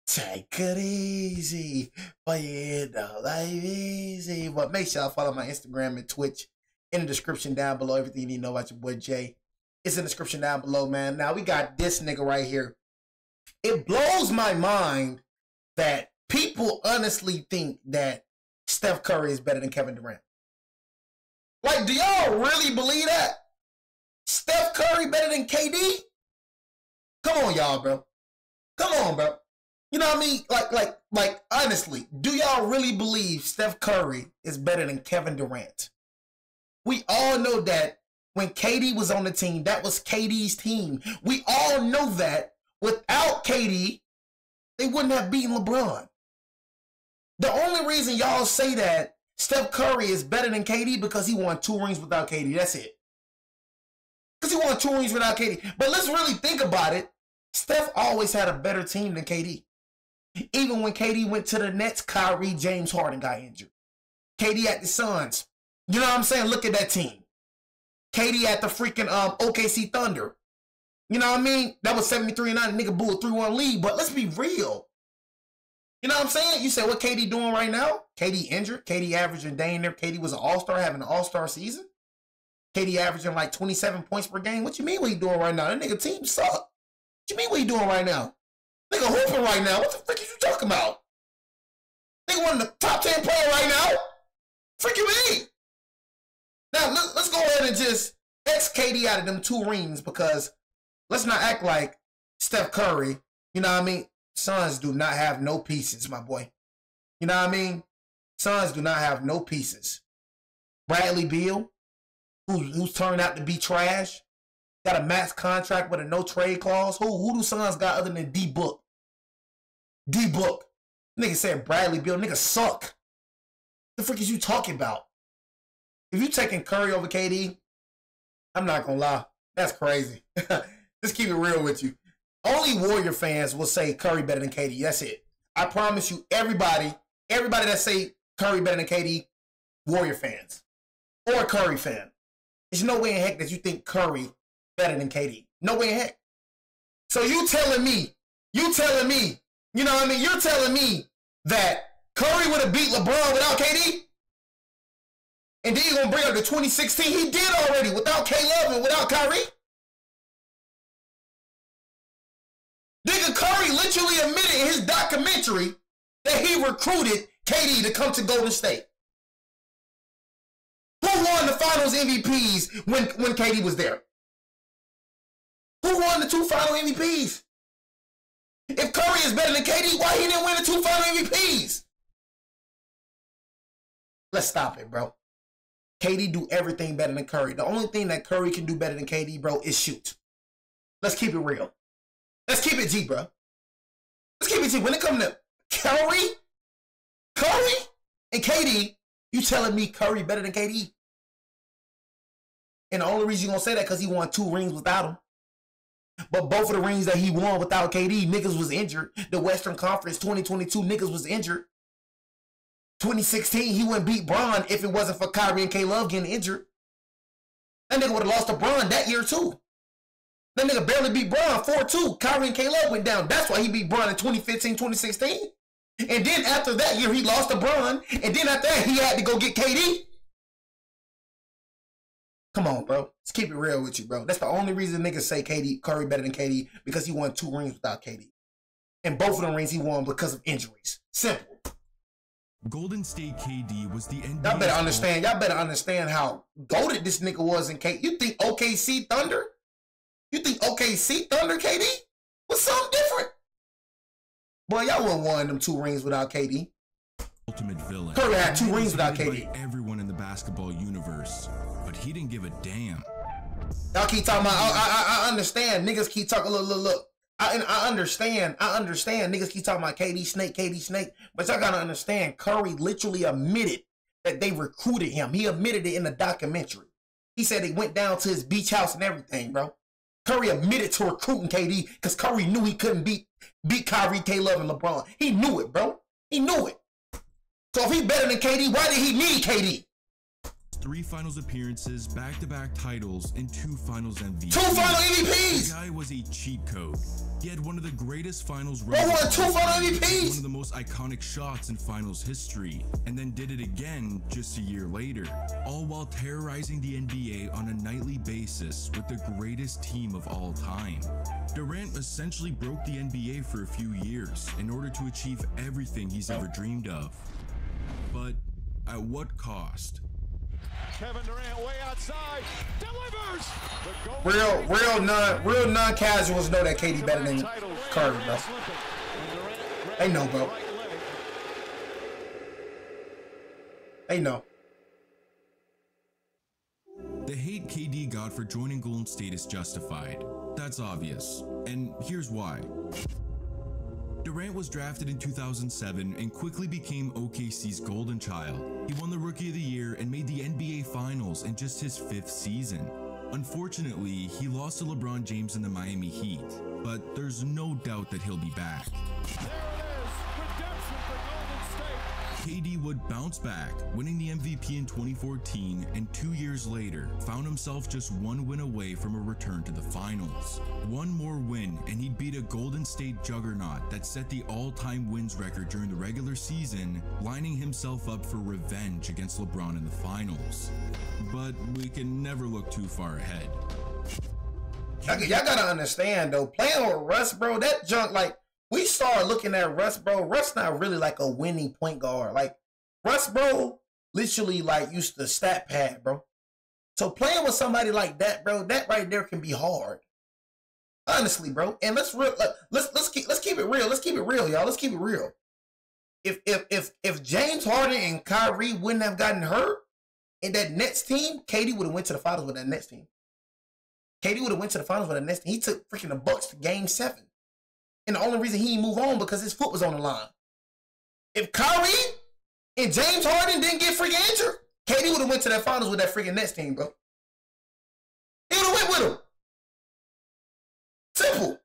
Take it easy, but you know, life easy. But make sure y'all follow my Instagram and Twitch in the description down below. Everything you need to know about your boy Jay is in the description down below, man. Now we got this nigga right here. It blows my mind that people honestly think that Steph Curry is better than Kevin Durant. Like, do y'all really believe that? Steph Curry better than KD? Come on, y'all, bro. Come on, bro. You know what I mean? Like, honestly, do y'all really believe Steph Curry is better than Kevin Durant? We all know that when KD was on the team, that was KD's team. We all know that without KD, they wouldn't have beaten LeBron. The only reason y'all say that Steph Curry is better than KD because he won 2 rings without KD. That's it. Because he won 2 rings without KD. But let's really think about it. Steph always had a better team than KD. Even when KD went to the Nets, Kyrie, James Harden got injured. KD at the Suns. You know what I'm saying? Look at that team. KD at the freaking OKC Thunder. You know what I mean? That was 73-9. Nigga blew a 3-1 lead. But let's be real. You know what I'm saying? You said what KD doing right now? KD injured. KD averaging dang there. KD was an all-star, having an all-star season. KD averaging like 27 points per game. What you mean what he doing right now? That nigga team suck. What you mean what he doing right now? Nigga hooping right now. What the frick is you talking about? Nigga one of the top 10 player right now. Frick you mean? Now let's go ahead and just X KD out of them 2 rings, because let's not act like Steph Curry. You know what I mean? Suns do not have no pieces, my boy. You know what I mean? Suns do not have no pieces. Bradley Beal, who's turned out to be trash, got a max contract with a no trade clause. Who do Suns got other than D-Book? D-Book. Nigga said Bradley Beal. Nigga suck. The frick is you talking about? If you taking Curry over KD, I'm not gonna lie. That's crazy. Just keep it real with you. Only Warrior fans will say Curry better than KD. That's it. I promise you, everybody that say Curry better than KD, Warrior fans or Curry fan. There's no way in heck that you think Curry better than KD. No way in heck. So you telling me, you know what I mean? You're telling me that Curry would have beat LeBron without KD? And then you're going to bring up the 2016? He did already without K-Love and without Kyrie? Nigga, Curry literally admitted in his documentary that he recruited KD to come to Golden State. Who won the finals MVPs when KD was there? Who won the 2 final MVPs? If Curry is better than KD, why he didn't win the 2 final MVPs? Let's stop it, bro. KD do everything better than Curry. The only thing that Curry can do better than KD, bro, is shoot. Let's keep it real. Let's keep it G, bro. Let's keep it G. When it comes to Curry and KD, you telling me Curry better than KD? And the only reason you're going to say that because he won 2 rings without him. But both of the rings that he won without KD, niggas was injured. The Western Conference 2022, niggas was injured. 2016, he wouldn't beat Bron if it wasn't for Kyrie and K-Love getting injured. That nigga would have lost to Bron that year too. That nigga barely beat Bron 4-2. Kyrie and K-Love went down. That's why he beat Bron in 2015, 2016. And then after that year, he lost to Bron. And then after that, he had to go get KD. Come on, bro. Let's keep it real with you, bro. That's the only reason niggas say Curry better than KD, because he won 2 rings without KD. And both of them rings he won because of injuries. Simple. Golden State KD was the NBA. Y'all better understand. Y'all better understand how goated this nigga was in KD. You think OKC Thunder? You think OKC Thunder KD was something different? Boy, y'all wouldn't won them 2 rings without KD. Ultimate villain. Curry had 2 rings without KD. Everyone in the basketball universe, but he didn't give a damn. Y'all keep talking about. I understand. Niggas keep talking. Look. I understand. Niggas keep talking about KD Snake. But y'all gotta understand, Curry literally admitted that they recruited him. He admitted it in the documentary. He said they went down to his beach house and everything, bro. Curry admitted to recruiting KD because Curry knew he couldn't beat Kyrie, K-Love, and LeBron. He knew it, bro. He knew it. So if he better than KD, why did he need KD? 3 finals appearances, back-to-back titles, and 2 finals MVPs. 2 final MVPs! The guy was a cheat code. He had one of the greatest finals Bro won 2 final one MVPs! of the most iconic shots in finals history, and then did it again just a year later, all while terrorizing the NBA on a nightly basis with the greatest team of all time. Durant essentially broke the NBA for a few years in order to achieve everything he's ever dreamed of. But at what cost? Kevin Durant way outside, delivers. Real non-casuals know that KD better than Curry, bro. They know, bro. They know. The hate KD got for joining Golden State is justified. That's obvious. And here's why. Durant was drafted in 2007 and quickly became OKC's golden child. He won the Rookie of the Year and made the NBA Finals in just his 5th season. Unfortunately, he lost to LeBron James in the Miami Heat, but there's no doubt that he'll be back. KD would bounce back, winning the MVP in 2014, and 2 years later, found himself just 1 win away from a return to the finals. 1 more win, and he'd beat a Golden State juggernaut that set the all-time wins record during the regular season, lining himself up for revenge against LeBron in the finals. But we can never look too far ahead. Y'all gotta understand, though, playing with Russ, bro, that junk, like, we started looking at Russ, bro. Russ not really like a winning point guard. Like, Russ, bro, literally, like, used to stat pad, bro. So playing with somebody like that, bro, that right there can be hard. Honestly, bro. And let's keep it real. Let's keep it real, y'all. Let's keep it real. If James Harden and Kyrie wouldn't have gotten hurt in that Nets team, KD would have went to the finals with that Nets team. KD would have went to the finals with that Nets team. He took freaking the Bucks to Game 7. And the only reason he didn't move on because his foot was on the line. If Kyrie and James Harden didn't get freaking injured, KD would have went to that finals with that freaking Nets team, bro. He would have went with him. Simple.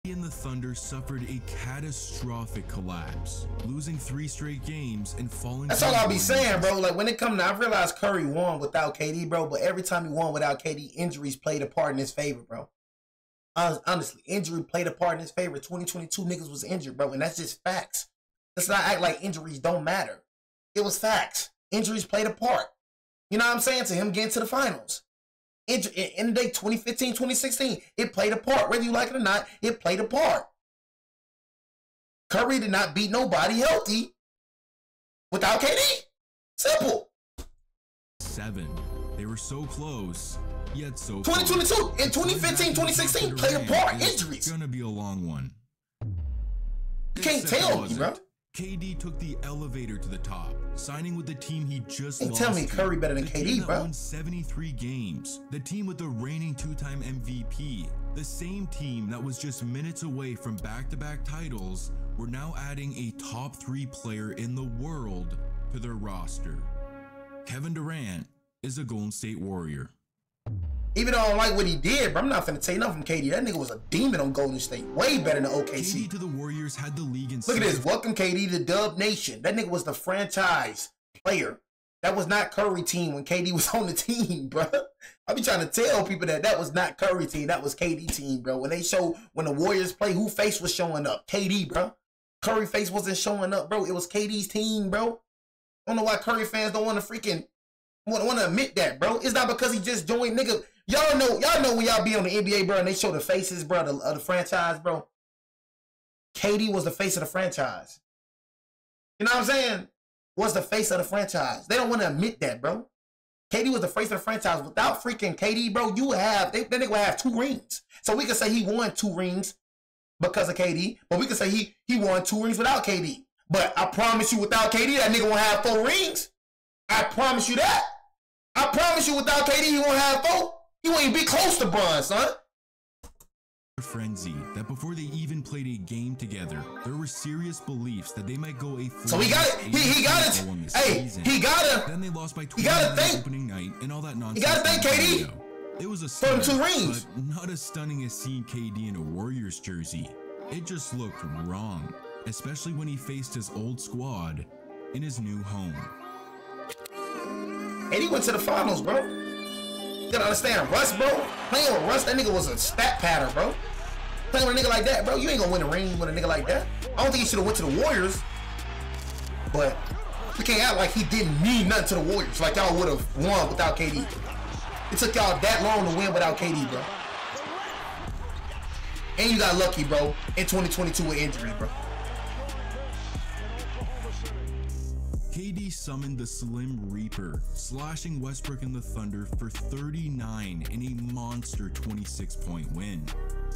He and the Thunder suffered a catastrophic collapse, losing 3 straight games and falling. That's all I'll be saying, bro. Like, when it comes to, I realized Curry won without KD, bro, but every time he won without KD, injuries played a part in his favor, bro. Honestly, injury played a part in his favor. 2022 niggas was injured, bro, and that's just facts. Let's not act like injuries don't matter. It was facts. Injuries played a part. You know what I'm saying? To him getting to the finals. In the day 2015, 2016, it played a part. Whether you like it or not, it played a part. Curry did not beat nobody healthy without KD. Simple. 7. They were so close. Yet so 2022 and 2015, 2016 played a part. Injuries. It's gonna be a long one. You can't tell me, bro. KD took the elevator to the top, signing with the team he just lost. Tell me Curry better than KD, bro. Won 73 games. The team with the reigning 2-time MVP. The same team that was just minutes away from back-to-back titles were now adding a top 3 player in the world to their roster. Kevin Durant is a Golden State Warrior. Even though I don't like what he did, but I'm not finna take nothing from KD. That nigga was a demon on Golden State. Way better than OKC. KD to the Warriors had the league in. Look at this. Welcome KD to Dub Nation. That nigga was the franchise player. That was not Curry team when KD was on the team, bro. I be trying to tell people that was not Curry team. That was KD team, bro. When the Warriors play, who face was showing up? KD, bro. Curry face wasn't showing up, bro. It was KD's team, bro. I don't know why Curry fans don't want to freaking want to admit that, bro. It's not because he just joined, nigga. Y'all know when y'all be on the NBA, bro, and they show the faces, bro, of the franchise, bro. KD was the face of the franchise. You know what I'm saying? Was the face of the franchise. They don't want to admit that, bro. KD was the face of the franchise. Without freaking KD, bro, you would have, that nigga would have 2 rings. So we could say he won 2 rings because of KD, but we could say he won 2 rings without KD. But I promise you, without KD, that nigga won't have 4 rings. I promise you that. I promise you, without KD, he won't have 4. He won't even be close to Bron, son. Frenzy that before they even played a game together, there were serious beliefs that they might go a full. So he got it. He got it. Hey, he got it. Then they lost by 20 opening night and all that nonsense. You gotta thank KD. It was a stunning 2 rings, but not as stunning as seeing KD in a Warriors jersey. It just looked wrong, especially when he faced his old squad in his new home. KD went to the finals, bro. You gotta understand, Russ, bro. Playing with Russ, that nigga was a stat pattern, bro. Playing with a nigga like that, bro, you ain't gonna win a ring with a nigga like that. I don't think he should have went to the Warriors, but you can't act like he didn't mean nothing to the Warriors. Like y'all would have won without KD. It took y'all that long to win without KD, bro. And you got lucky, bro, in 2022 with injury, bro. KD summoned the Slim Reaper, slashing Westbrook and the Thunder for 39 in a monster 26-point win.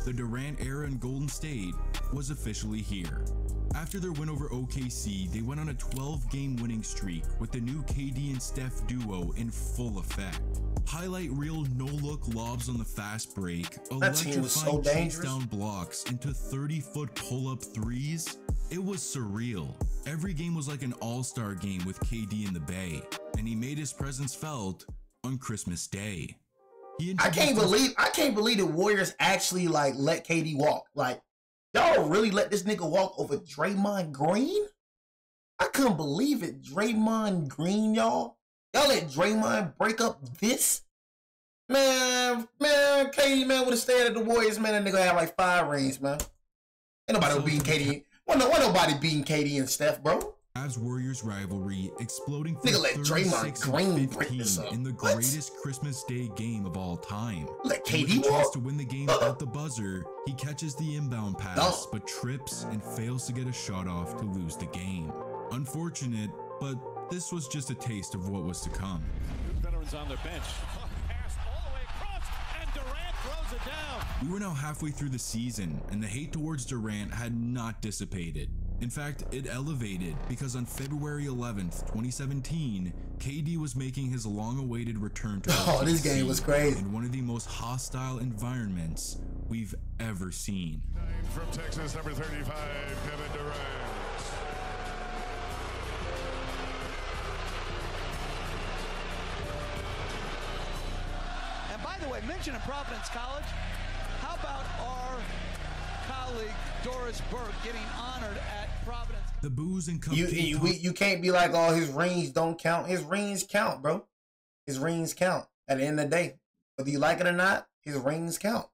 The Durant era in Golden State was officially here. After their win over OKC, they went on a 12-game winning streak with the new KD and Steph duo in full effect. Highlight reel no-look lobs on the fast break, electrifying chase-down blocks into 30-foot pull-up threes. It was surreal. Every game was like an all-star game with KD in the Bay, and he made his presence felt on Christmas Day. I can't believe the Warriors actually like let KD walk. Like, y'all really let this nigga walk over Draymond Green? I couldn't believe it. Draymond Green, y'all. Y'all let Draymond break up this? Man, KD, man, would have stayed at the Warriors, man. That nigga had like 5 rings, man. Ain't nobody beating KD. Why nobody beating KD and Steph, bro? As Warriors rivalry exploding for nigga let Draymond Green break this up. In the greatest Christmas Day game of all time. Let KD walk to win the game at the buzzer. He catches the inbound pass, but trips and fails to get a shot off to lose the game. Unfortunate, but this was just a taste of what was to come. Veterans on their bench. Pass all the way across, and Durant throws it down. We were now halfway through the season, and the hate towards Durant had not dissipated. In fact, it elevated because on February 11th, 2017, KD was making his long-awaited return to this game was crazy. In one of the most hostile environments we've ever seen. From Texas, number 35, Kevin Durant. And by the way, mention of Providence College, how about our colleague Doris Burke getting honored at Providence? The booze and you can't be like, oh, his rings don't count. His rings count, bro. His rings count. At the end of the day, whether you like it or not, his rings count.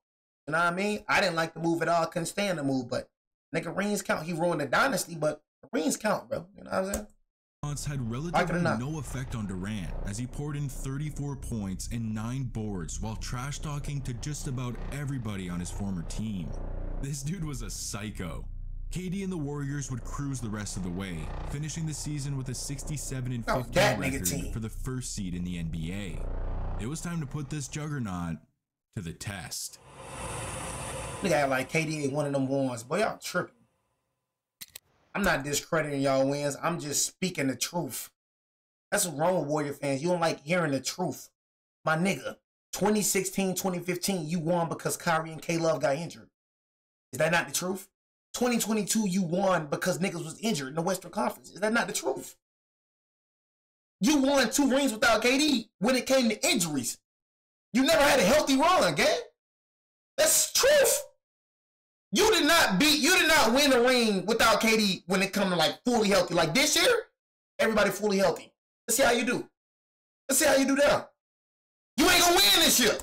You know what I mean? I didn't like the move at all. I couldn't stand the move, but nigga, rings count. He ruined the dynasty, but the rings count, bro. You know what I'm saying? Had relatively no effect on Durant as he poured in 34 points and 9 boards while trash talking to just about everybody on his former team. This dude was a psycho. KD and the Warriors would cruise the rest of the way, finishing the season with a 67-15 record for the first seed in the NBA. It was time to put this juggernaut to the test. Nigga act like KD ain't one of them ones. Boy, y'all tripping. I'm not discrediting y'all wins. I'm just speaking the truth. That's what's wrong with Warrior fans. You don't like hearing the truth. My nigga, 2016, 2015, you won because Kyrie and K-Love got injured. Is that not the truth? 2022, you won because niggas was injured in the Western Conference. Is that not the truth? You won 2 rings without KD when it came to injuries. You never had a healthy run, gang. That's truth. You did not win a ring without KD when it comes to like fully healthy. Like this year, everybody fully healthy. Let's see how you do. Let's see how you do that. You ain't gonna win this year.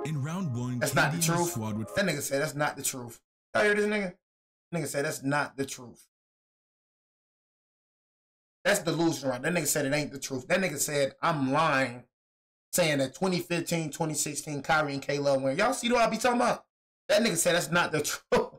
In round 1, that's not the truth. That nigga said that's not the truth. I hear this nigga? Nigga said that's not the truth. That's delusion, right? That nigga said it ain't the truth. That nigga said I'm lying, saying that 2015, 2016, Kyrie and K-Love win. Y'all see what I be talking about? That nigga said that's not the truth.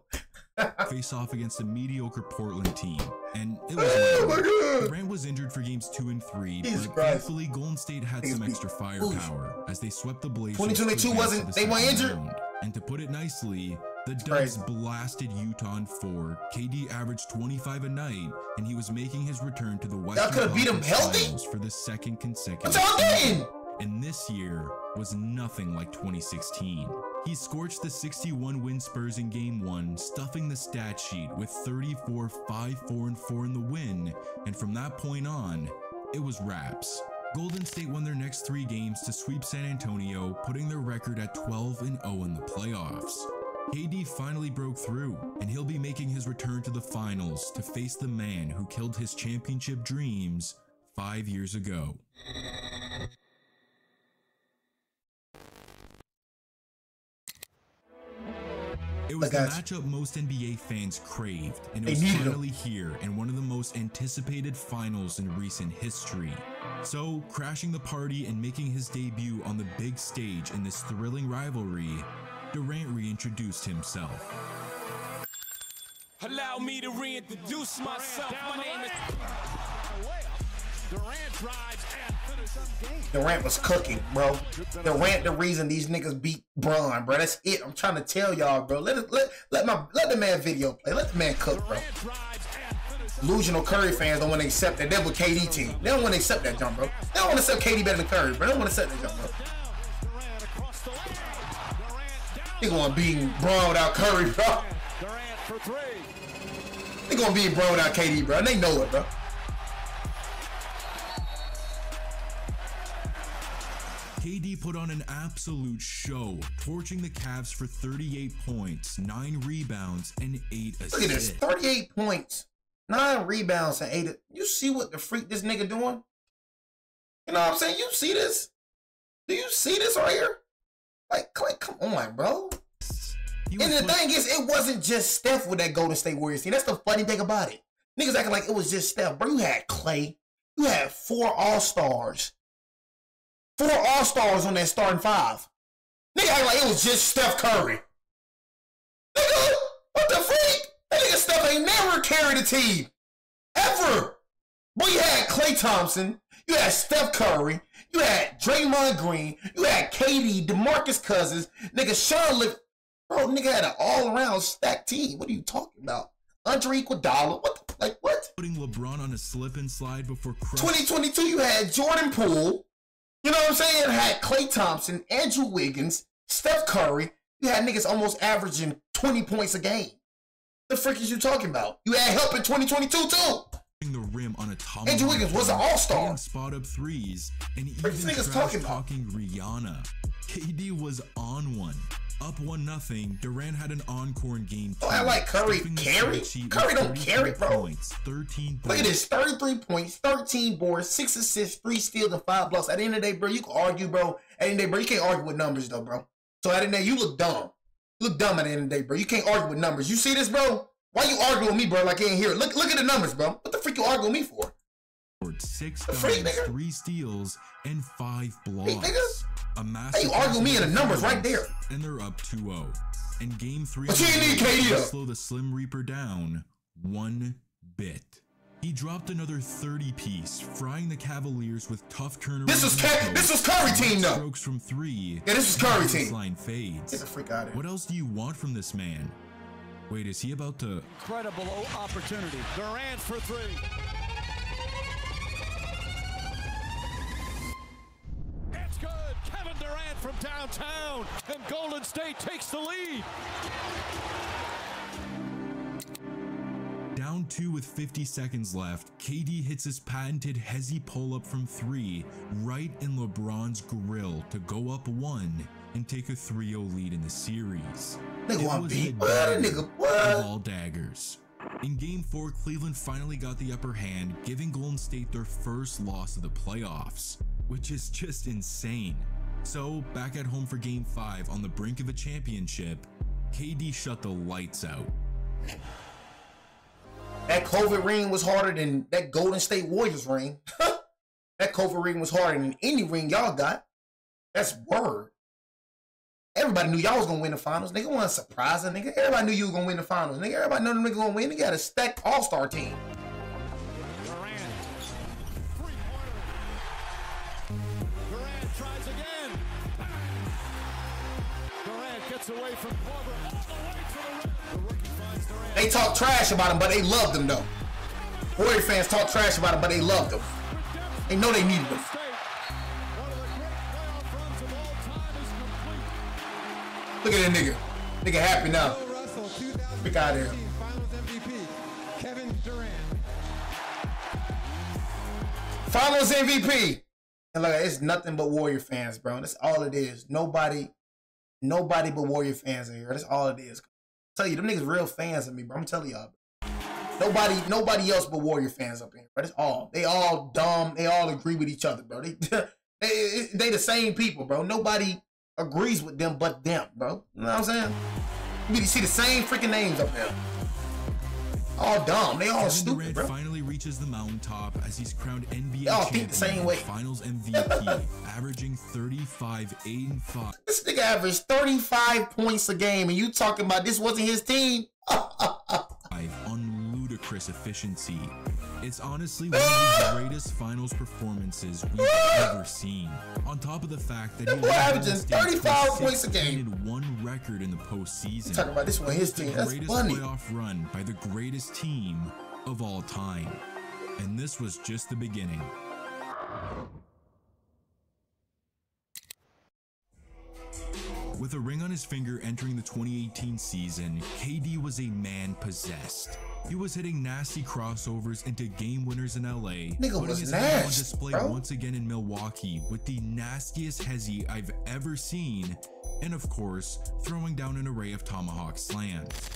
Face off against a mediocre Portland team, and it was Durant was injured for games 2 and 3, but thankfully Golden State had some extra firepower as they swept the Blazers. 2022 they weren't injured. And to put it nicely, the Dubs blasted Utah in 4. KD averaged 25 a night, and he was making his return to the Western Conference Finals for the 2nd consecutive season. And this year was nothing like 2016. He scorched the 61-win Spurs in Game 1, stuffing the stat sheet with 34, 5, 4, and 4 in the win, and from that point on, it was wraps. Golden State won their next 3 games to sweep San Antonio, putting their record at 12-0 in the playoffs. KD finally broke through, and he'll be making his return to the finals to face the man who killed his championship dreams 5 years ago. It was the matchup most NBA fans craved, and it was finally here in one of the most anticipated finals in recent history. So, crashing the party and making his debut on the big stage in this thrilling rivalry, Durant reintroduced himself. Allow me to reintroduce myself. My name is Durant drives and finishes game. Durant was cooking, bro. Durant the reason these niggas beat Bron, bro. That's it. I'm trying to tell y'all, bro. Let the man video play. Let the man cook, bro. Delusional Curry fans don't want to accept that. They're with KD team. They don't want to accept that jump, bro. They don't want to accept KD better than Curry, bro. They don't want to accept that jump, bro. They gonna beat Bron without Curry, bro. Durant for three. They gonna beat Bron without KD, bro. And they know it, bro. KD put on an absolute show, torching the Cavs for 38 points, 9 rebounds, and 8 assists. Look at this, 38 points, 9 rebounds, and 8. You see what the freak this nigga doing? You know what I'm saying? You see this? Do you see this right here? Like, come on, bro. And the thing is, it wasn't just Steph with that Golden State Warriors team. That's the funny thing about it. Niggas acting like it was just Steph. Bro, you had Clay. You had 4 All-Stars. 4 All-Stars on that starting 5. Nigga acting like it was just Steph Curry. Nigga, what the freak? That nigga Steph ain't never carried a team. Ever. Boy, you had Klay Thompson. You had Steph Curry. You had Draymond Green. You had KD, DeMarcus Cousins. Nigga, Sean Liv. Bro, nigga had an all-around stacked team. What are you talking about? Andre Iguodala. What? Like, what? Putting LeBron on a slip and slide before 2022, you had Jordan Poole. You know what I'm saying? Had Klay Thompson, Andrew Wiggins, Steph Curry. You had niggas almost averaging 20 points a game. The frick is you talking about? You had help in 2022 too. The rim on a Andrew Wiggins was an all-star. Spot up threes and even niggas talking Rihanna. KD was on one. Up 1-0, Durant had an encore in game 2. Oh, I like Curry carry. Curry don't carry, bro. Points, 13 Look at this, 33 points, 13 boards, 6 assists, 3 steals, and 5 blocks. At the end of the day, bro, you can argue, bro. At the end of the day, bro, you can't argue with numbers, though, bro. So at the end of the day, you look dumb. You look dumb at the end of the day, bro. You can't argue with numbers. You see this, bro? Why you arguing with me, bro, like you ain't here? Look at the numbers, bro. What the freak you arguing with me for? 6 dimes, 3 steals, and 5 blocks. Hey, nigga. A massive. Hey, you argue me in the numbers right there. And they're up 2-0. And game 3 but you need KD to slow the Slim Reaper down 1 bit. He dropped another 30-piece, frying the Cavaliers with tough turnarounds. This was Curry team, though. Strokes from 3. Yeah, this was Curry team. Line fades. Get the freak out of here. What else do you want from this man? Wait, is he about to? Incredible opportunity. Durant for 3. It's good. Kevin Durant from downtown, and Golden State takes the lead. Down 2 with 50 seconds left, KD hits his patented hezzy pull-up from 3 right in LeBron's grill to go up 1 and take a 3-0 lead in the series. Nigga, what? All daggers. In Game 4, Cleveland finally got the upper hand, giving Golden State their first loss of the playoffs, which is just insane. So, back at home for Game 5 on the brink of a championship, KD shut the lights out. That COVID ring was harder than that Golden State Warriors ring. That COVID ring was harder than any ring y'all got. That's word. Everybody knew y'all was gonna win the finals. Nigga wasn't surprising, nigga. Everybody knew you was gonna win the finals. Nigga, everybody knew the nigga gonna win. They got a stacked all-star team. Durant. Three-pointer. Durant tries again. Durant gets away from Korver all the way to the rim. The rookie finds Durant. They talk trash about him, but they loved him, though. Warrior fans talk trash about him, but they loved him. They know they needed him. Look at that nigga. Nigga happy now. Pick out of here. Finals MVP, Kevin Durant. Finals MVP. And look, it's nothing but Warrior fans, bro. That's all it is. Nobody but Warrior fans in here. That's all it is. I tell you, them niggas real fans of me, bro. I'm telling y'all. Nobody else but Warrior fans up here, bro. That's all. They all dumb. They all agree with each other, bro. They the same people, bro. Nobody agrees with them but them, bro. You know what I'm saying? You see the same freaking names up there. All dumb. They all Kevin stupid, Durant bro. finally reaches the mountaintop as he's crowned NBA They all think champion the same and way. Finals MVP, averaging 35, 8 and 5. This nigga averaged 35 points a game, and you talking about this wasn't his team? On ludicrous efficiency. It's honestly one of the greatest finals performances we've ever seen. On top of the fact that he boy averaging Golden State 35 to points a game. 16 and 1 record in the postseason. Talking about this one his The team. That's greatest funny. playoff run by the greatest team of all time. And this was just the beginning. With a ring on his finger entering the 2018 season, KD was a man possessed. He was hitting nasty crossovers into game winners in LA, Nigga putting was his name on nasty, display bro. once again in Milwaukee with the nastiest hezzy I've ever seen, and of course, throwing down an array of tomahawk slams.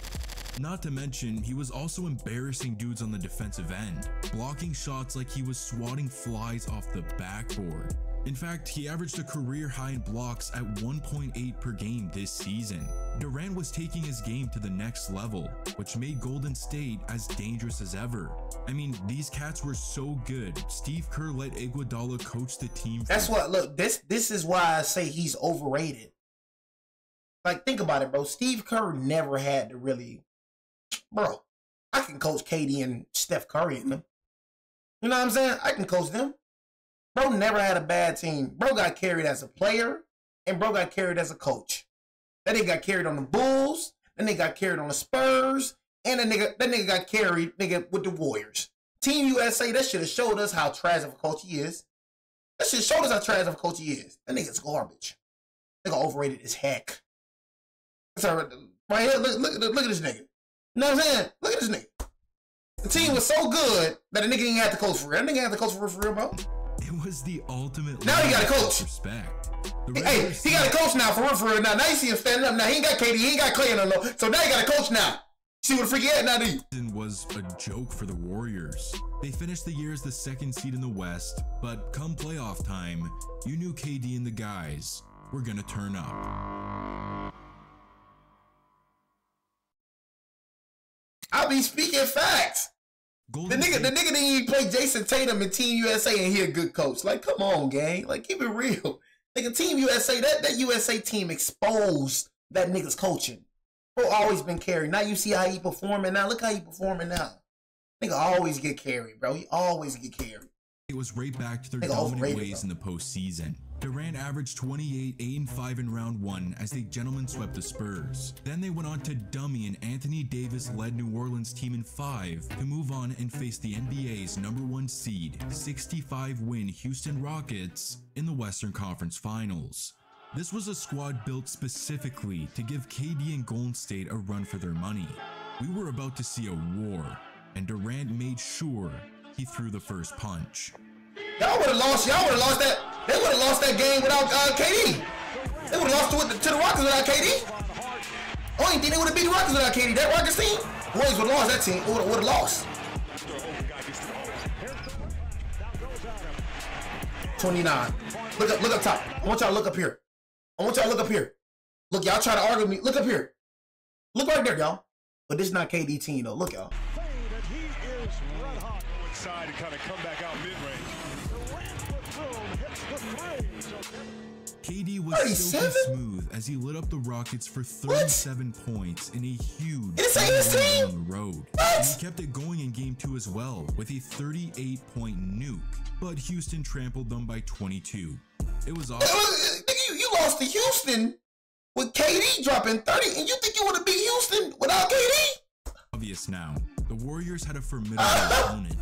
Not to mention, he was also embarrassing dudes on the defensive end, blocking shots like he was swatting flies off the backboard. In fact, he averaged a career high in blocks at 1.8 per game this season. Durant was taking his game to the next level, which made Golden State as dangerous as ever. I mean, these cats were so good, Steve Kerr let Iguodala coach the team. That's what, look, this is why I say he's overrated. Like, think about it, bro. Steve Kerr never had to really, bro, I can coach KD and Steph Curry in them. You know what I'm saying? I can coach them. Bro never had a bad team. Bro got carried as a player, and bro got carried as a coach. That nigga got carried on the Bulls, then they got carried on the Spurs, and that nigga got carried with the Warriors. Team USA, that should have showed us how trash of a coach he is. That should have showed us how trash of a coach he is. That nigga's garbage. Nigga overrated as heck. That's all right. Right here, look at this nigga. You know what I'm saying? Look at this nigga. The team was so good that the nigga didn't have to coach for real. That nigga had to coach for real, bro. It was the ultimate Now he got a coach. Respect. Hey, he got a coach now for real. Now you see him standing up. Now he ain't got KD, he ain't got Clay no more. So now he got a coach now. See what the freak he had now, do you? Was a joke for the Warriors. They finished the year as the second seed in the West, but come playoff time, you knew KD and the guys were gonna turn up. I be speaking facts. The nigga didn't even play Jason Tatum in Team USA and he a good coach. Like, come on, gang. Like, keep it real. Nigga, Team USA, that USA team exposed that nigga's coaching. Bro always been carried. Now you see how he performing now. Look how he performing now. Nigga always get carried, bro. He always get carried. It was right back to their Nigga dominant overrated, ways in the postseason. Durant averaged 28, 8 and 5 in round 1 as they gentlemen swept the Spurs. Then they went on to dummy an Anthony Davis-led New Orleans team in 5 to move on and face the NBA's #1 seed, 65-win Houston Rockets in the Western Conference Finals. This was a squad built specifically to give KD and Golden State a run for their money. We were about to see a war, and Durant made sure he threw the first punch. Y'all would have lost that. They would have lost that game without KD. They would have lost to the Rockets without KD. Only thing they would have beat the Rockets without KD. That Rockets team, Warriors would have lost that team. Would have lost. 29. Look up top. I want y'all to look up here. Look, y'all try to argue with me. Look up here. Look right there, y'all. But this is not KD team though. Look, y'all. Inside and kind of come back out mid-range. KD was 37? silky smooth as he lit up the Rockets for 37 points in a huge This ain't his team? on the road. What? And he kept it going in game 2 as well with a 38-point nuke, but Houston trampled them by 22. It was awesome. Nigga, you lost to Houston with KD dropping 30, and you think you would have beat Houston without KD? Obvious now. The Warriors had a formidable opponent.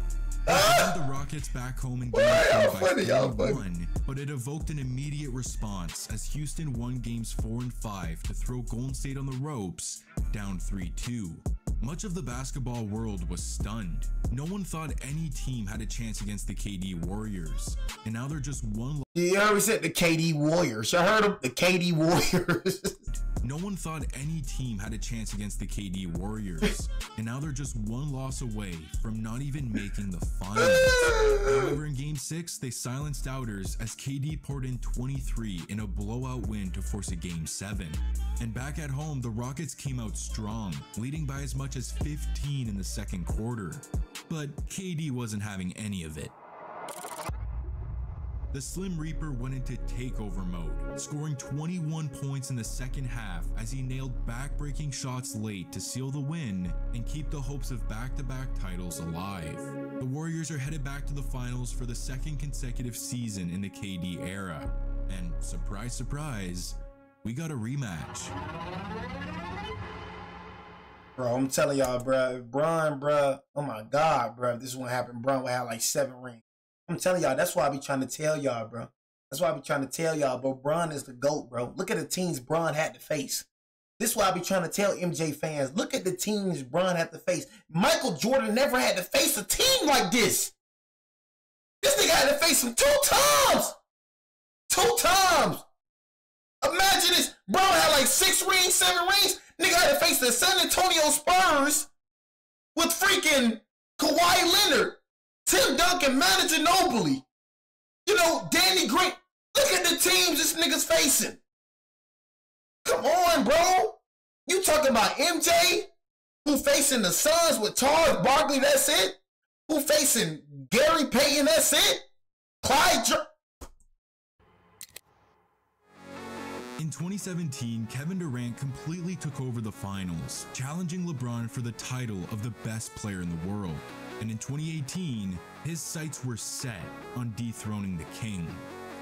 They sent the Rockets back home in game 2 by 31, but it evoked an immediate response as Houston won games 4 and 5 to throw Golden State on the ropes, down 3-2. Much of the basketball world was stunned. No one thought any team had a chance against the KD Warriors, and now they're just one. You already said the KD Warriors. I heard them, the KD Warriors. No one thought any team had a chance against the KD Warriors, and now they're just one loss away from not even making the finals. However, in Game 6, they silenced doubters as KD poured in 23 in a blowout win to force a Game 7. And back at home, the Rockets came out strong, leading by as much as 15 in the second quarter. But KD wasn't having any of it. The Slim Reaper went into takeover mode, scoring 21 points in the second half as he nailed back-breaking shots late to seal the win and keep the hopes of back-to-back titles alive. The Warriors are headed back to the finals for the second consecutive season in the KD era. And surprise, surprise, we got a rematch. Bro, I'm telling y'all, bro, Bron, bro, oh my God, bro, if this one happened, Bron would have like 7 rings. I'm telling y'all, that's why I be trying to tell y'all, bro. That's why I be trying to tell y'all, bro. Bron is the GOAT, bro. Look at the teams Bron had to face. This is why I be trying to tell MJ fans, look at the teams Bron had to face. Michael Jordan never had to face a team like this. This nigga had to face him 2 times. 2 times. Imagine this. Bron had like 6 rings, 7 rings. Nigga had to face the San Antonio Spurs with freaking Kawhi Leonard, Tim Duncan, Manu Ginobili, you know, Danny Green. Look at the teams this nigga's facing. Come on, bro. You talking about MJ, who facing the Suns with Charles Barkley, that's it? Who facing Gary Payton, that's it? In 2017, Kevin Durant completely took over the finals, challenging LeBron for the title of the best player in the world. And in 2018, his sights were set on dethroning the king.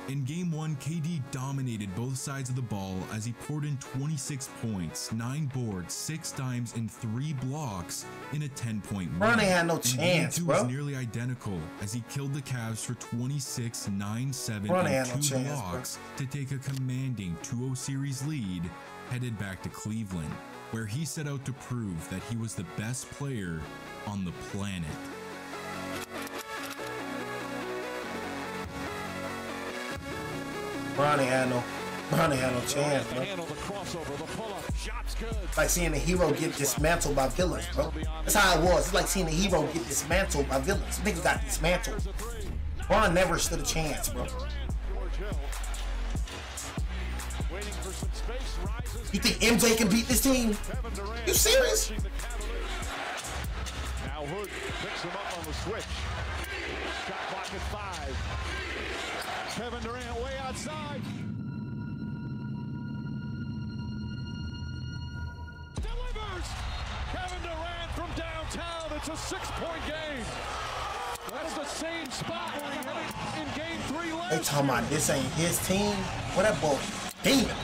In Game 1, KD dominated both sides of the ball as he poured in 26 points, 9 boards, 6 dimes, and 3 blocks in a 10-point win. Bron ain't had no chance, Game 2 bro. was nearly identical as he killed the Cavs for 26, 9, 7, Bron and ain't had 2 no chance, blocks to take a commanding 2-0 series lead, headed back to Cleveland, where he set out to prove that he was the best player on the planet. Bron ain't had no chance, bro. Like seeing a hero get dismantled by villains, bro. That's how it was. It's like seeing a hero get dismantled by villains. Niggas got dismantled. Bron never stood a chance, bro. You think MJ can beat this team? You serious? Now Hood picks him up on the switch. Shot clock at 5. Kevin Durant way outside. Delivers! Kevin Durant from downtown. It's a 6-point game. That's the same spot where he hit it in Game 3 last They talking about this ain't his team? What that boy demon?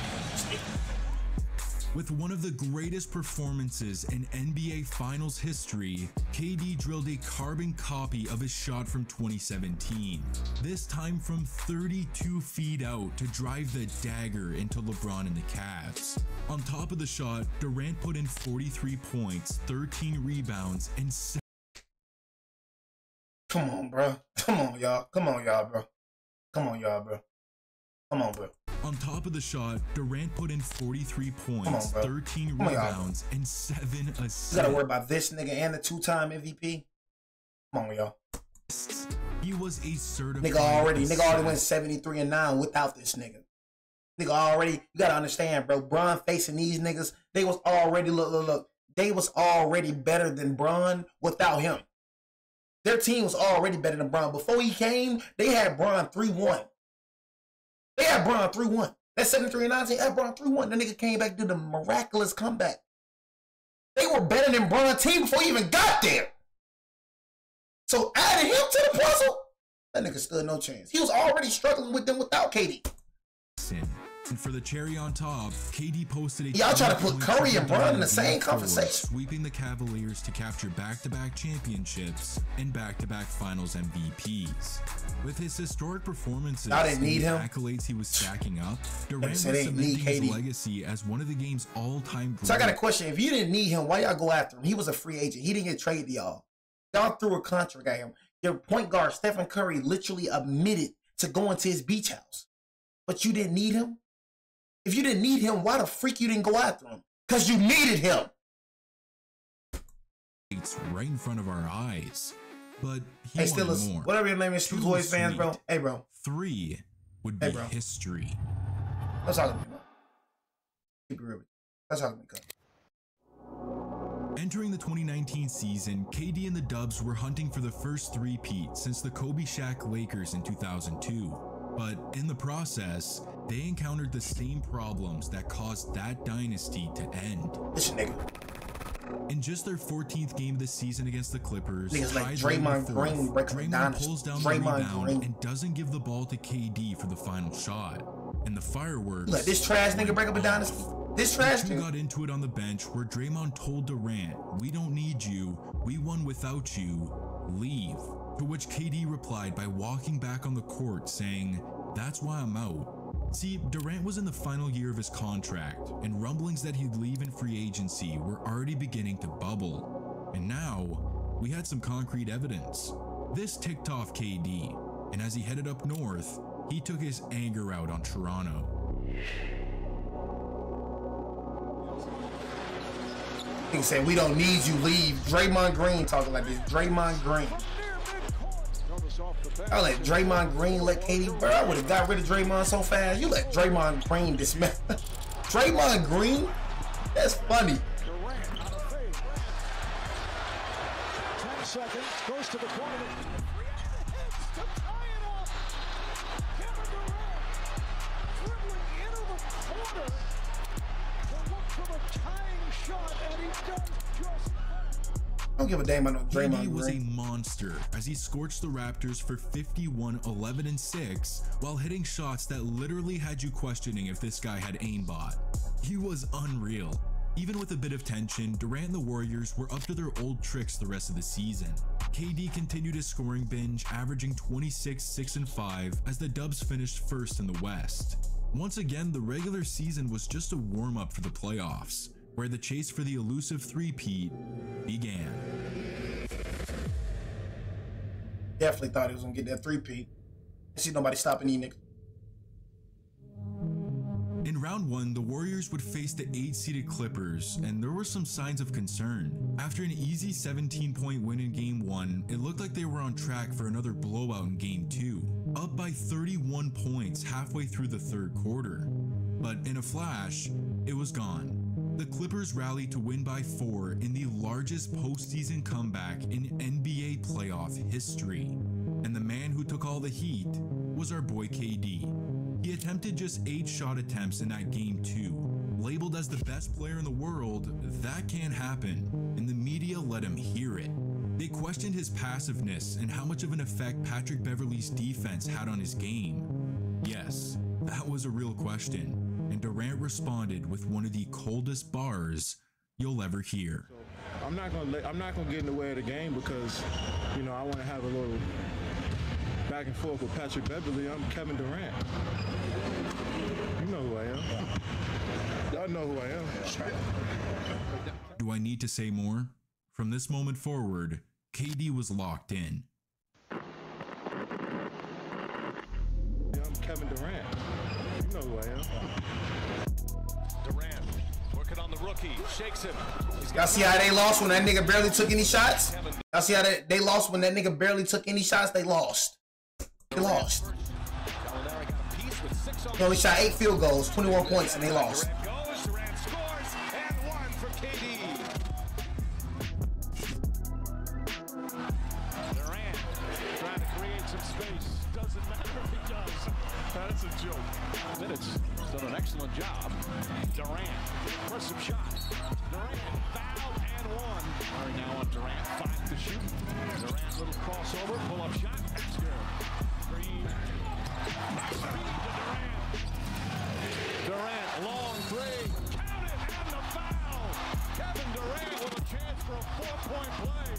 With one of the greatest performances in NBA Finals history, KD drilled a carbon copy of his shot from 2017, this time from 32 feet out to drive the dagger into LeBron and the Cavs. On top of the shot, Durant put in 43 points, 13 rebounds, and Come on, bro. Come on, y'all. Come on, y'all, bro. Come on, y'all, bro. Come on, bro. On top of the shot, Durant put in 43 points, on, 13 rebounds, and 7 assists. You gotta worry about this nigga and the 2-time MVP. Come on, y'all. He was a certified Nigga already went 73-9 without this nigga. Nigga already, you gotta understand, bro. Bron facing these niggas, they was already, look. They was already better than Bron without him. Their team was already better than Bron. Before he came, they had Bron 3-1. They had Bron 3-1. That 73-19 had Bron 3-1. That nigga came back to do the miraculous comeback. They were better than Bron's team before he even got there. So adding him to the puzzle, that nigga stood no chance. He was already struggling with them without KD. And for the cherry on top, KD posted a Y'all try to put Curry and Bron in the same conversation. Sweeping the Cavaliers to capture back-to-back championships and back-to-back finals MVPs. With his historic performances I didn't need and the him. accolades he was stacking up, Durant was said they cementing need his KD. legacy as one of the game's all-time greats. So I got a question. If you didn't need him, why y'all go after him? He was a free agent. He didn't get traded to y'all. Y'all threw a contract at him. Your point guard, Stephen Curry, literally admitted to going to his beach house. But you didn't need him? If you didn't need him, why the freak you didn't go after him? Because you needed him. It's right in front of our eyes. But he Hey, still, wanted more. whatever your name is, Street Boys fans, bro. Hey, bro. 3 would be history. Let's talk to me, bro. Keep it real. Let's talk to me, cuz. Entering the 2019 season, KD and the Dubs were hunting for the first three-peat since the Kobe Shaq Lakers in 2002. But in the process, they encountered the same problems that caused that dynasty to end. This nigga. In just their 14th game of the season against the Clippers, niggas like Draymond Green breaking the dynasty. pulls down the rebound and doesn't give the ball to KD for the final shot. And the fireworks. Let this trash nigga break up a dynasty. This trash nigga got into it on the bench where Draymond told Durant, "We don't need you. We won without you. Leave." To which KD replied by walking back on the court saying, "That's why I'm out." See, Durant was in the final year of his contract, and rumblings that he'd leave in free agency were already beginning to bubble. And now, we had some concrete evidence. This ticked off KD, and as he headed up north, he took his anger out on Toronto. He said, "We don't need you, leave." Draymond Green talking like this. Draymond Green. I let Draymond Green let KD, bro. I would have got rid of Draymond so fast. You let Draymond Green dismiss. Draymond Green? That's funny. 10 seconds, goes to the corner. I don't give a damn about no Draymond KD was a Green. monster as he scorched the Raptors for 51, 11, and 6 while hitting shots that literally had you questioning if this guy had aimbot. He was unreal. Even with a bit of tension, Durant and the Warriors were up to their old tricks the rest of the season. KD continued his scoring binge, averaging 26, 6, and 5 as the Dubs finished first in the West. Once again, the regular season was just a warm-up for the playoffs, where the chase for the elusive three-peat began. Definitely thought he was gonna get that three-peat. See nobody stopping these niggas. In round 1, the Warriors would face the 8-seeded Clippers, and there were some signs of concern. After an easy 17-point win in Game 1, it looked like they were on track for another blowout in Game 2, up by 31 points halfway through the third quarter. But in a flash, it was gone. The Clippers rallied to win by 4 in the largest postseason comeback in NBA playoff history. And the man who took all the heat was our boy KD. He attempted just 8 shot attempts in that Game 2. Labeled as the best player in the world, that can't happen, and the media let him hear it. They questioned his passiveness and how much of an effect Patrick Beverley's defense had on his game. Yes, that was a real question, and Durant responded with one of the coldest bars you'll ever hear. I'm not gonna get in the way of the game because, you know, I want to have a little back and forth with Patrick Beverley. I'm Kevin Durant. You know who I am. Y'all know who I am. Do I need to say more? From this moment forward, KD was locked in. Yeah, I'm Kevin Durant. You know who I am. Durant working on the rookie, shakes him. Y'all see how they lost when that nigga barely took any shots? Y'all see how they lost when that nigga barely took any shots? They lost. They lost. He only shot 8 field goals, 21 points, and they lost. Durant scores, and 1 for KD. Durant trying to create some space. Doesn't matter if he does. That's a joke. Minutes done an excellent job. Durant for some shots. Durant fouled and 1. Murray now on Durant, 5 to shoot. Durant little crossover, pull up shot. That's good. Durant, long 3. Count it, and the foul. Kevin Durant with a chance for a 4-point play.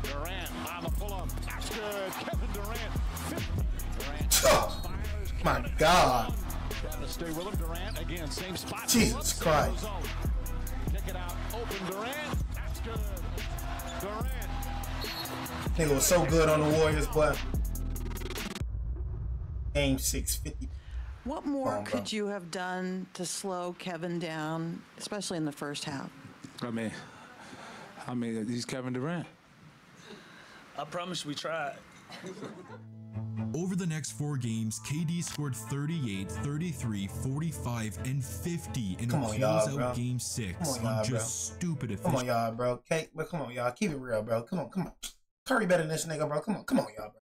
Durant on the pull-up. That's good. Kevin Durant, 50. Durant fires. My God. Trying to stay with him. Durant again, same spot. Jesus Christ. Kick it out. Open Durant. That's good. Durant. Nigga was so good on the Warriors, but Game 6, 50. What more could you have done to slow Kevin down, especially in the first half? I mean, he's Kevin Durant. I promise we tried. Over the next 4 games, KD scored 38, 33, 45, and 50 in a closeout Game 6 on just stupid efficiency. Come on, y'all, bro. Okay, but come on, y'all. Keep it real, bro. Come on. Curry better than this nigga, bro. Come on, y'all, bro.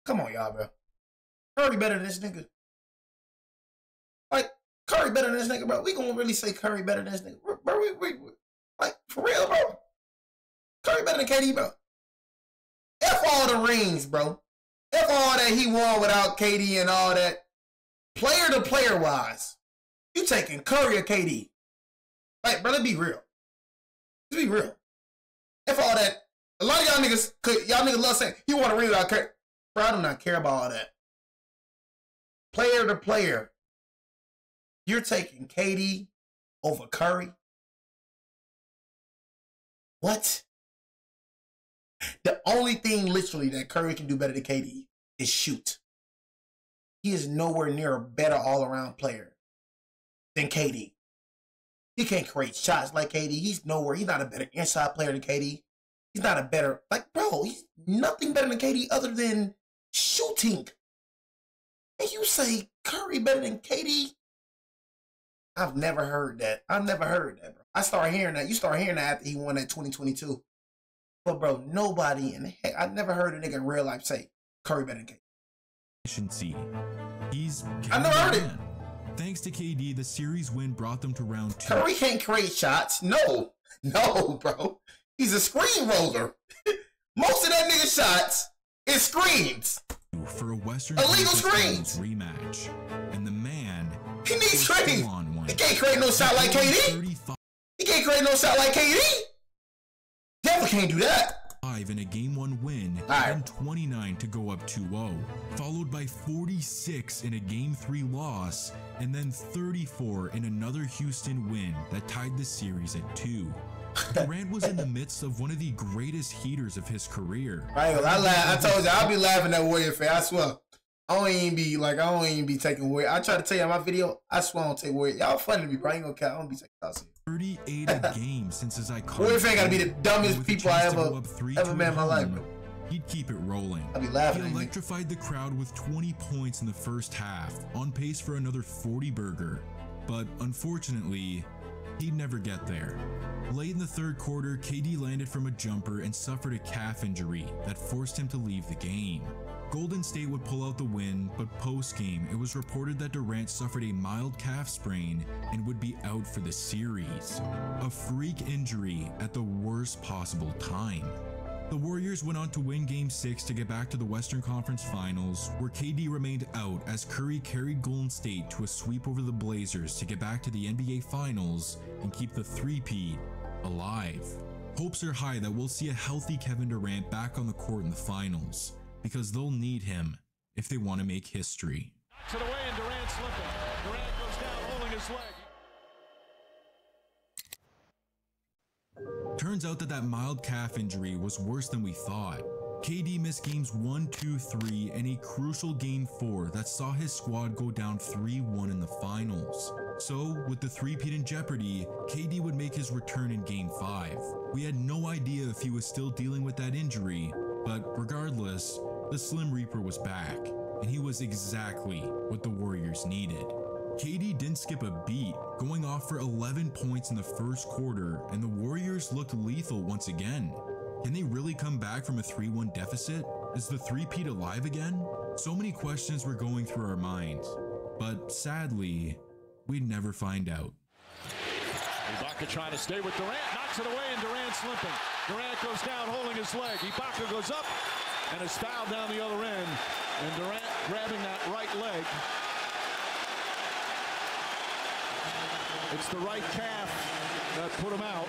Come on, y'all, bro. Curry better than this nigga. Like, Curry better than this nigga, bro. We gonna really say Curry better than this nigga, bro. We like, for real, bro. Curry better than KD, bro. F all the rings, bro. F all that he won without KD and all that. Player to player wise, you taking Curry or KD? Like, bro, let's be real. Let's be real. F all that. A lot of y'all niggas love saying you want to ring without Curry. Bro, I do not care about all that. Player to player, you're taking KD over Curry? What? The only thing literally that Curry can do better than KD is shoot. He is nowhere near a better all-around player than KD. He can't create shots like KD. He's not a better inside player than KD. He's not a better, like, bro, he's nothing better than KD other than shooting. And you say Curry better than KD? I've never heard that. Bro. I started hearing that. You start hearing that after he won that 2022. But, bro, nobody in the heck, I never heard a nigga in real life say Curry better than KD. I never heard it. Thanks to KD, the series win brought them to round 2. Curry can't create shots. No, bro. He's a screen roller. Most of that nigga shots is screens. For a Western illegal screens rematch, and the man he needs screens. He can't create no shot like KD. He can't create no shot like KD. Definitely can't do that. 5 in a Game 1 win, and 29 to go up 2-0, followed by 46 in a Game 3 loss, and then 34 in another Houston win that tied the series at 2. Durant was in the midst of one of the greatest heaters of his career. I told you, I'll be laughing at Warrior fan. I swear. I don't even be taking Warrior. I try to tell you in my video, I swear I don't take Warrior. Y'all funny to me, bro. I ain't gonna count. I don't be taking thoughts. 38 a game since his iconic. Warrior fan gotta be the dumbest people I ever met in my life, bro. He'd keep it rolling. I'll be laughing. He electrified the crowd with 20 points in the first half, on pace for another 40-burger. But unfortunately, he'd never get there. Late in the third quarter, KD landed from a jumper and suffered a calf injury that forced him to leave the game. Golden State would pull out the win, but post-game, it was reported that Durant suffered a mild calf sprain and would be out for the series. A freak injury at the worst possible time. The Warriors went on to win Game 6 to get back to the Western Conference Finals, where KD remained out as Curry carried Golden State to a sweep over the Blazers to get back to the NBA Finals and keep the three-peat alive. Hopes are high that we'll see a healthy Kevin Durant back on the court in the finals, because they'll need him if they want to make history. Knocks it away and Durant slipping. Durant goes down holding his leg. Turns out that mild calf injury was worse than we thought. KD missed games 1, 2, 3, and a crucial game 4 that saw his squad go down 3-1 in the finals. So, with the three-peat in jeopardy, KD would make his return in Game 5. We had no idea if he was still dealing with that injury, but regardless, the Slim Reaper was back, and he was exactly what the Warriors needed. KD didn't skip a beat, going off for 11 points in the first quarter, and the Warriors looked lethal once again. Can they really come back from a 3-1 deficit? Is the three-peat alive again? So many questions were going through our minds, but sadly, we'd never find out. Ibaka trying to stay with Durant, knocks it away, and Durant slipping. Durant goes down holding his leg. Ibaka goes up and is fouled down the other end, and Durant grabbing that right leg. It's the right calf that put him out.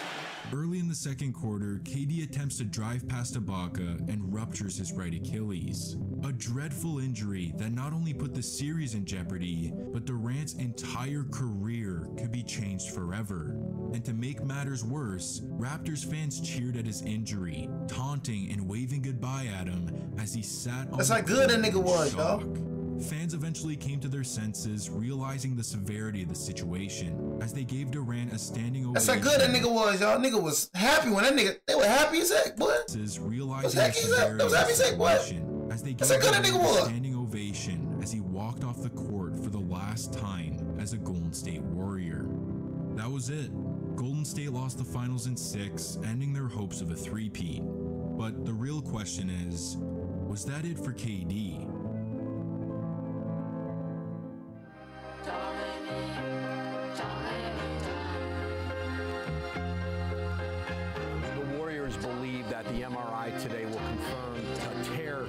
Early in the second quarter, KD attempts to drive past Ibaka and ruptures his right Achilles. A dreadful injury that not only put the series in jeopardy, but Durant's entire career could be changed forever. And to make matters worse, Raptors fans cheered at his injury, taunting and waving goodbye at him as he sat on That's how good that nigga was, dog. Fans eventually came to their senses, realizing the severity of the situation, as they gave Durant a standing ovation. That's how good that nigga was, y'all. Nigga was happy when that nigga, they were happy as heck, boy. Realizing the severity of the situation, as they gave Durant a standing ovation as he walked off the court for the last time as a Golden State Warrior. That was it. Golden State lost the finals in 6, ending their hopes of a three-peat. But the real question is, was that it for KD? The Warriors believe that the MRI today will confirm a tear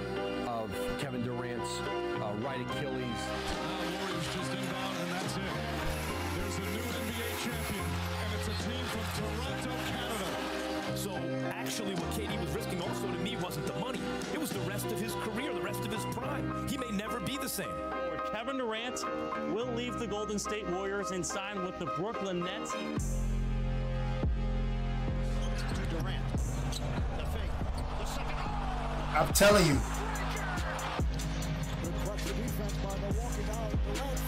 of Kevin Durant's right Achilles. Warriors just inbound, and that's it. There's a new NBA champion, and it's a team from Toronto, Canada. So actually what KD was risking also to me wasn't the money. It was the rest of his career, the rest of his prime. He may never be the same. Kevin Durant will leave the Golden State Warriors and sign with the Brooklyn Nets. Durant, the fake, the second. I'm telling you.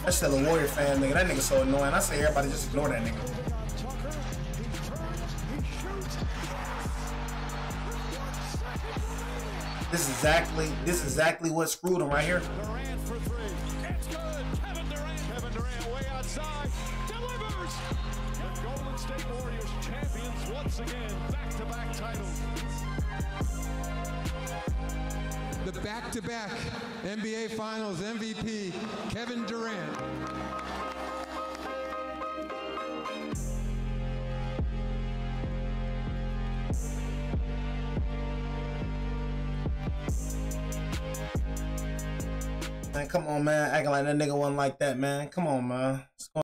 That's still a Warrior fan, nigga. That nigga so annoying. I say everybody just ignore that nigga. This is exactly what screwed him right here. Durant for three. It's good. Kevin Durant way outside. Delivers. The Golden State Warriors champions once again. Back-to-back titles. The back-to-back NBA Finals MVP, Kevin Durant. Man, come on, man. Acting like that nigga wasn't like that, man. Come on, man.